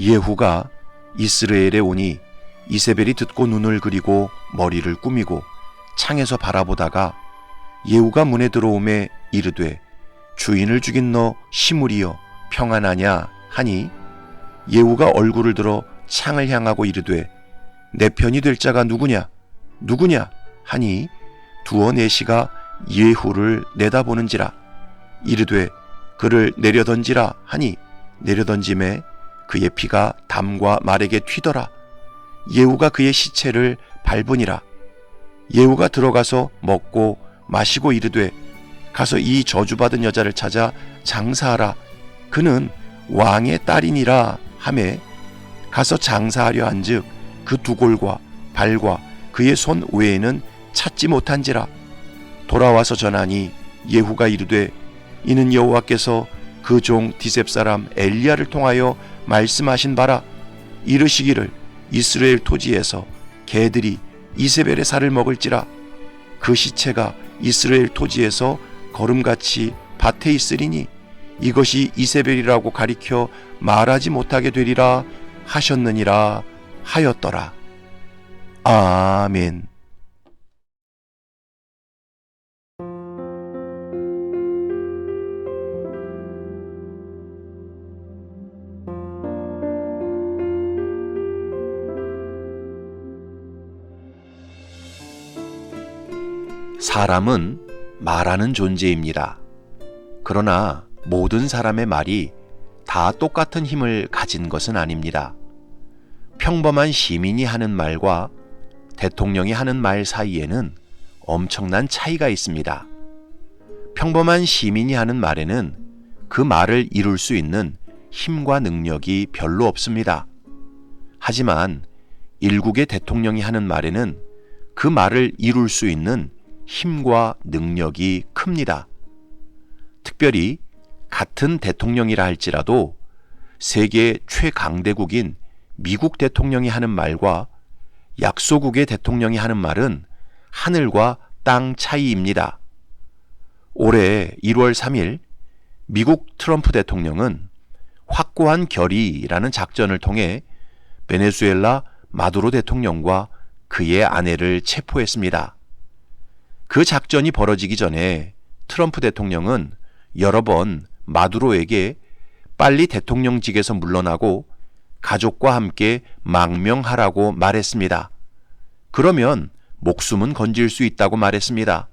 예후가 이스라엘에 오니 이세벨이 듣고 눈을 그리고 머리를 꾸미고 창에서 바라보다가 예후가 문에 들어오매 이르되 주인을 죽인 너 시므리여 평안하냐 하니 예후가 얼굴을 들어 창을 향하고 이르되 내 편이 될 자가 누구냐 하니 두어 내시가 예후를 내다보는지라. 이르되 그를 내려던지라 하니 내려던짐에 그의 피가 담과 말에게 튀더라. 예후가 그의 시체를 밟으니라. 예후가 들어가서 먹고 마시고 이르되 가서 이 저주받은 여자를 찾아 장사하라. 그는 왕의 딸이니라 하매 가서 장사하려 한즉 그 두골과 발과 그의 손 외에는 찾지 못한지라. 돌아와서 전하니 예후가 이르되 이는 여호와께서 그 종 디셉 사람 엘리야를 통하여 말씀하신 바라. 이르시기를 이스라엘 토지에서 개들이 이세벨의 살을 먹을지라. 그 시체가 이스라엘 토지에서 거름같이 밭에 있으리니 이것이 이세벨이라고 가리켜 말하지 못하게 되리라 하셨느니라 하였더라. 아멘. 사람은 말하는 존재입니다. 그러나 모든 사람의 말이 다 똑같은 힘을 가진 것은 아닙니다. 평범한 시민이 하는 말과 대통령이 하는 말 사이에는 엄청난 차이가 있습니다. 평범한 시민이 하는 말에는 그 말을 이룰 수 있는 힘과 능력이 별로 없습니다. 하지만 일국의 대통령이 하는 말에는 그 말을 이룰 수 있는 힘과 능력이 큽니다. 특별히 같은 대통령이라 할지라도 세계 최강대국인 미국 대통령이 하는 말과 약소국의 대통령이 하는 말은 하늘과 땅 차이입니다. 올해 1월 3일 미국 트럼프 대통령은 확고한 결의라는 작전을 통해 베네수엘라 마두로 대통령과 그의 아내를 체포했습니다. 그 작전이 벌어지기 전에 트럼프 대통령은 여러 번 마두로에게 빨리 대통령직에서 물러나고 가족과 함께 망명하라고 말했습니다. 그러면 목숨은 건질 수 있다고 말했습니다.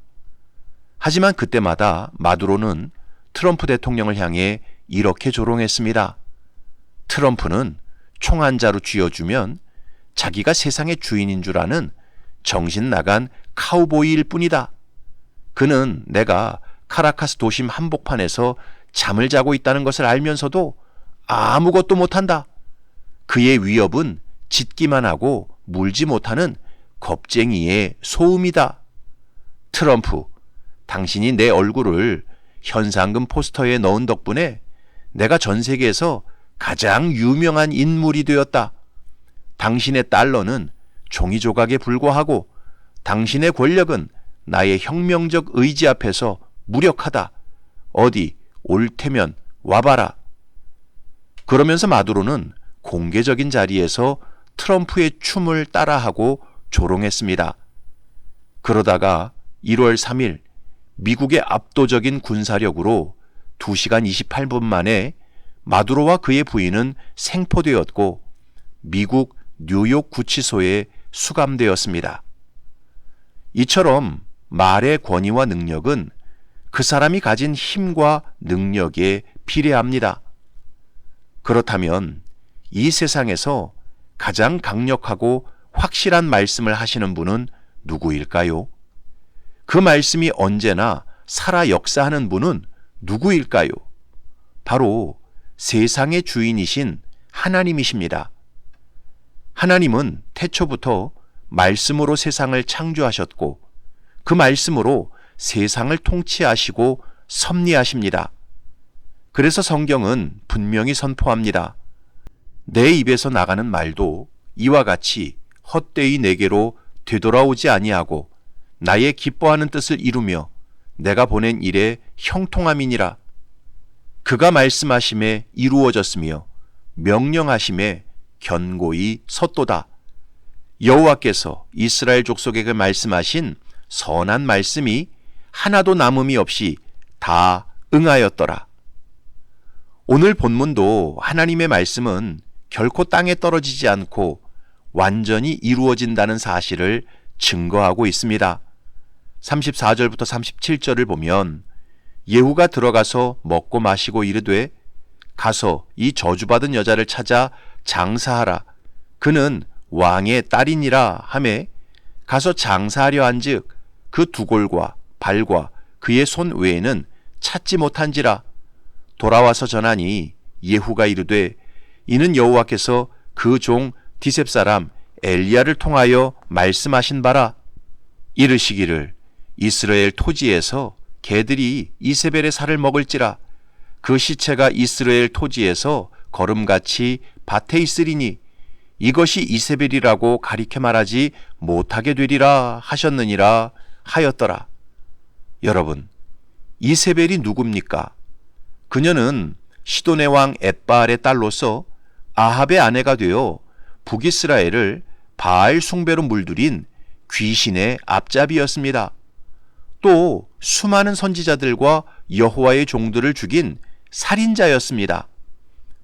하지만 그때마다 마두로는 트럼프 대통령을 향해 이렇게 조롱했습니다. 트럼프는 총 한 자루 쥐어주면 자기가 세상의 주인인 줄 아는 정신 나간 카우보이일 뿐이다. 그는 내가 카라카스 도심 한복판에서 잠을 자고 있다는 것을 알면서도 아무것도 못한다. 그의 위협은 짖기만 하고 물지 못하는 겁쟁이의 소음이다. 트럼프, 당신이 내 얼굴을 현상금 포스터에 넣은 덕분에 내가 전 세계에서 가장 유명한 인물이 되었다. 당신의 달러는 종이 조각에 불과하고 당신의 권력은 나의 혁명적 의지 앞에서 무력하다. 어디 올 테면 와봐라. 그러면서 마두로는 공개적인 자리에서 트럼프의 춤을 따라하고 조롱했습니다. 그러다가 1월 3일 미국의 압도적인 군사력으로 2시간 28분 만에 마두로와 그의 부인은 생포되었고 미국 뉴욕 구치소에 수감되었습니다. 이처럼 말의 권위와 능력은 그 사람이 가진 힘과 능력에 비례합니다. 그렇다면 이 세상에서 가장 강력하고 확실한 말씀을 하시는 분은 누구일까요? 그 말씀이 언제나 살아 역사하는 분은 누구일까요? 바로 세상의 주인이신 하나님이십니다. 하나님은 태초부터 말씀으로 세상을 창조하셨고 그 말씀으로 세상을 통치하시고 섭리하십니다. 그래서 성경은 분명히 선포합니다. 내 입에서 나가는 말도 이와 같이 헛되이 내게로 되돌아오지 아니하고 나의 기뻐하는 뜻을 이루며 내가 보낸 일에 형통함이니라. 그가 말씀하심에 이루어졌으며 명령하심에 견고히 섰도다. 여호와께서 이스라엘 족속에게 말씀하신 선한 말씀이 하나도 남음이 없이 다 응하였더라. 오늘 본문도 하나님의 말씀은 결코 땅에 떨어지지 않고 완전히 이루어진다는 사실을 증거하고 있습니다. 34절부터 37절을 보면 예후가 들어가서 먹고 마시고 이르되 가서 이 저주받은 여자를 찾아 장사하라. 그는 왕의 딸이니라 하매 가서 장사하려 한즉 그 두골과 발과 그의 손 외에는 찾지 못한지라. 돌아와서 전하니 예후가 이르되 이는 여호와께서 그 종 디셉 사람 엘리야를 통하여 말씀하신 바라. 이르시기를 이스라엘 토지에서 개들이 이세벨의 살을 먹을지라. 그 시체가 이스라엘 토지에서 거름같이 밭에 있으리니 이것이 이세벨이라고 가리켜 말하지 못하게 되리라 하셨느니라 하였더라. 여러분, 이세벨이 누굽니까? 그녀는 시돈의 왕 엣바알의 딸로서 아합의 아내가 되어 북이스라엘을 바알 숭배로 물들인 귀신의 앞잡이였습니다. 또 수많은 선지자들과 여호와의 종들을 죽인 살인자였습니다.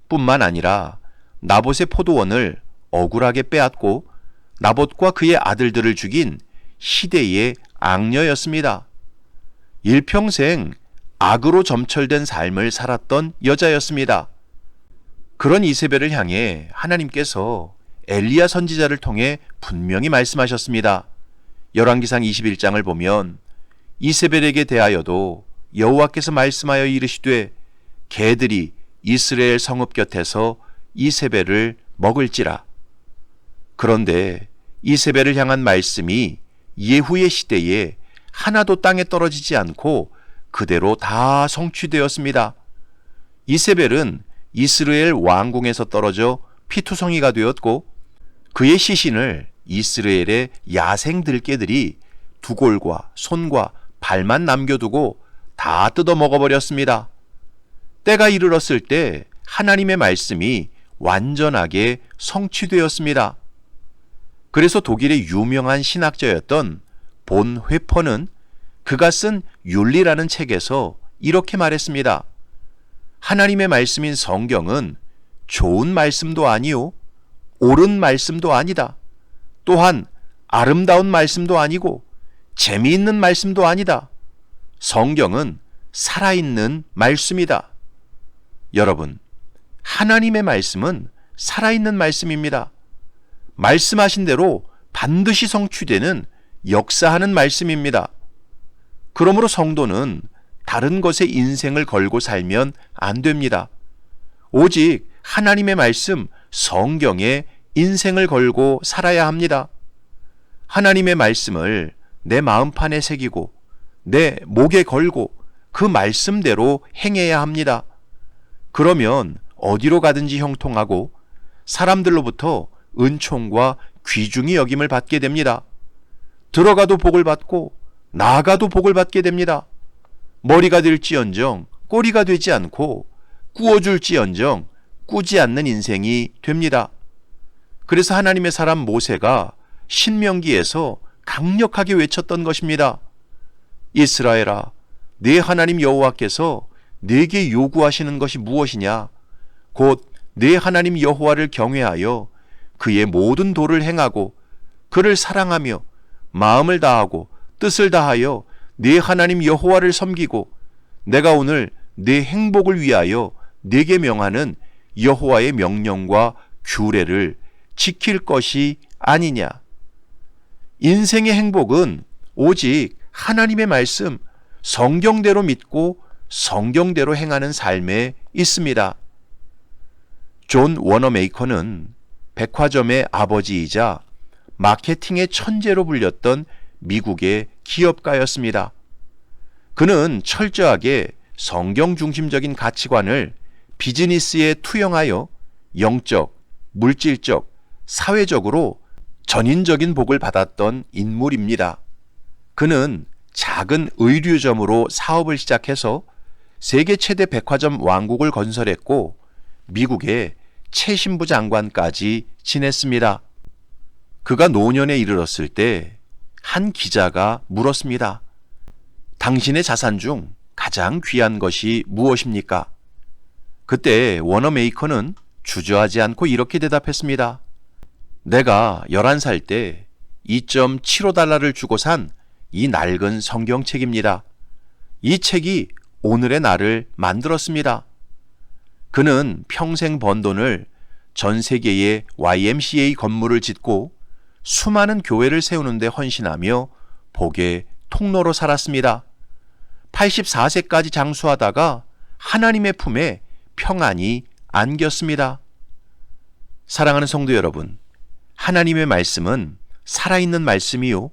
뿐만 아니라 나봇의 포도원을 억울하게 빼앗고 나봇과 그의 아들들을 죽인 시대의 악녀였습니다. 일평생 악으로 점철된 삶을 살았던 여자였습니다. 그런 이세벨을 향해 하나님께서 엘리야 선지자를 통해 분명히 말씀하셨습니다. 열왕기상 21장을 보면 이세벨에게 대하여도 여호와께서 말씀하여 이르시되 개들이 이스라엘 성읍 곁에서 이세벨을 먹을지라. 그런데 이세벨을 향한 말씀이 예후의 시대에 하나도 땅에 떨어지지 않고 그대로 다 성취되었습니다. 이세벨은 이스라엘 왕궁에서 떨어져 피투성이가 되었고 그의 시신을 이스라엘의 야생 들개들이 두골과 손과 발만 남겨두고 다 뜯어 먹어버렸습니다. 때가 이르렀을 때 하나님의 말씀이 완전하게 성취되었습니다. 그래서 독일의 유명한 신학자였던 본 회퍼는 그가 쓴 윤리라는 책에서 이렇게 말했습니다. 하나님의 말씀인 성경은 좋은 말씀도 아니요 옳은 말씀도 아니다. 또한 아름다운 말씀도 아니고 재미있는 말씀도 아니다. 성경은 살아있는 말씀이다. 여러분, 하나님의 말씀은 살아있는 말씀입니다. 말씀하신 대로 반드시 성취되는 역사하는 말씀입니다. 그러므로 성도는 다른 것에 인생을 걸고 살면 안 됩니다. 오직 하나님의 말씀, 성경에 인생을 걸고 살아야 합니다. 하나님의 말씀을 내 마음판에 새기고 내 목에 걸고 그 말씀대로 행해야 합니다. 그러면 어디로 가든지 형통하고 사람들로부터 은총과 귀중히 여김을 받게 됩니다. 들어가도 복을 받고 나아가도 복을 받게 됩니다. 머리가 될지언정 꼬리가 되지 않고 꾸어줄지언정 꾸지 않는 인생이 됩니다. 그래서 하나님의 사람 모세가 신명기에서 강력하게 외쳤던 것입니다. 이스라엘아, 네 하나님 여호와께서 네게 요구하시는 것이 무엇이냐? 곧 네 하나님 여호와를 경외하여 그의 모든 도를 행하고 그를 사랑하며 마음을 다하고 뜻을 다하여 네 하나님 여호와를 섬기고 내가 오늘 네 행복을 위하여 네게 명하는 여호와의 명령과 규례를 지킬 것이 아니냐. 인생의 행복은 오직 하나님의 말씀, 성경대로 믿고 성경대로 행하는 삶에 있습니다. 존 워너메이커는 백화점의 아버지이자 마케팅의 천재로 불렸던 미국의 기업가였습니다. 그는 철저하게 성경 중심적인 가치관을 비즈니스에 투영하여 영적, 물질적, 사회적으로 전인적인 복을 받았던 인물입니다. 그는 작은 의류점으로 사업을 시작해서 세계 최대 백화점 왕국을 건설했고 미국의 최신부 장관까지 지냈습니다. 그가 노년에 이르렀을 때 한 기자가 물었습니다. 당신의 자산 중 가장 귀한 것이 무엇입니까? 그때 워너메이커는 주저하지 않고 이렇게 대답했습니다. 내가 11살 때 2.75달러를 주고 산 이 낡은 성경책입니다. 이 책이 오늘의 나를 만들었습니다. 그는 평생 번 돈을 전 세계의 YMCA 건물을 짓고 수많은 교회를 세우는 데 헌신하며 복의 통로로 살았습니다. 84세까지 장수하다가 하나님의 품에 평안히 안겼습니다. 사랑하는 성도 여러분, 하나님의 말씀은 살아있는 말씀이요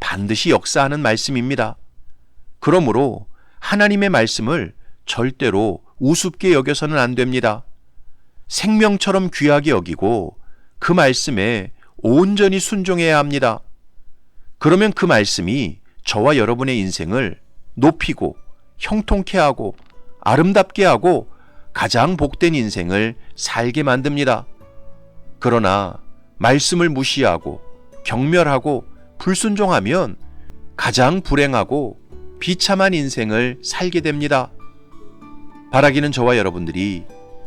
반드시 역사하는 말씀입니다. 그러므로 하나님의 말씀을 절대로 우습게 여겨서는 안 됩니다. 생명처럼 귀하게 여기고 그 말씀에 온전히 순종해야 합니다. 그러면 그 말씀이 저와 여러분의 인생을 높이고 형통케 하고 아름답게 하고 가장 복된 인생을 살게 만듭니다. 그러나 말씀을 무시하고 경멸하고 불순종하면 가장 불행하고 비참한 인생을 살게 됩니다. 바라기는 저와 여러분들이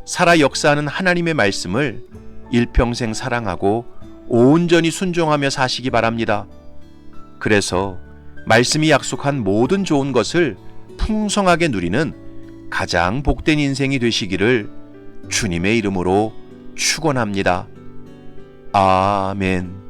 살아 역사하는 하나님의 말씀을 일평생 사랑하고 온전히 순종하며 사시기 바랍니다. 그래서 말씀이 약속한 모든 좋은 것을 풍성하게 누리는 가장 복된 인생이 되시기를 주님의 이름으로 축원합니다. 아멘.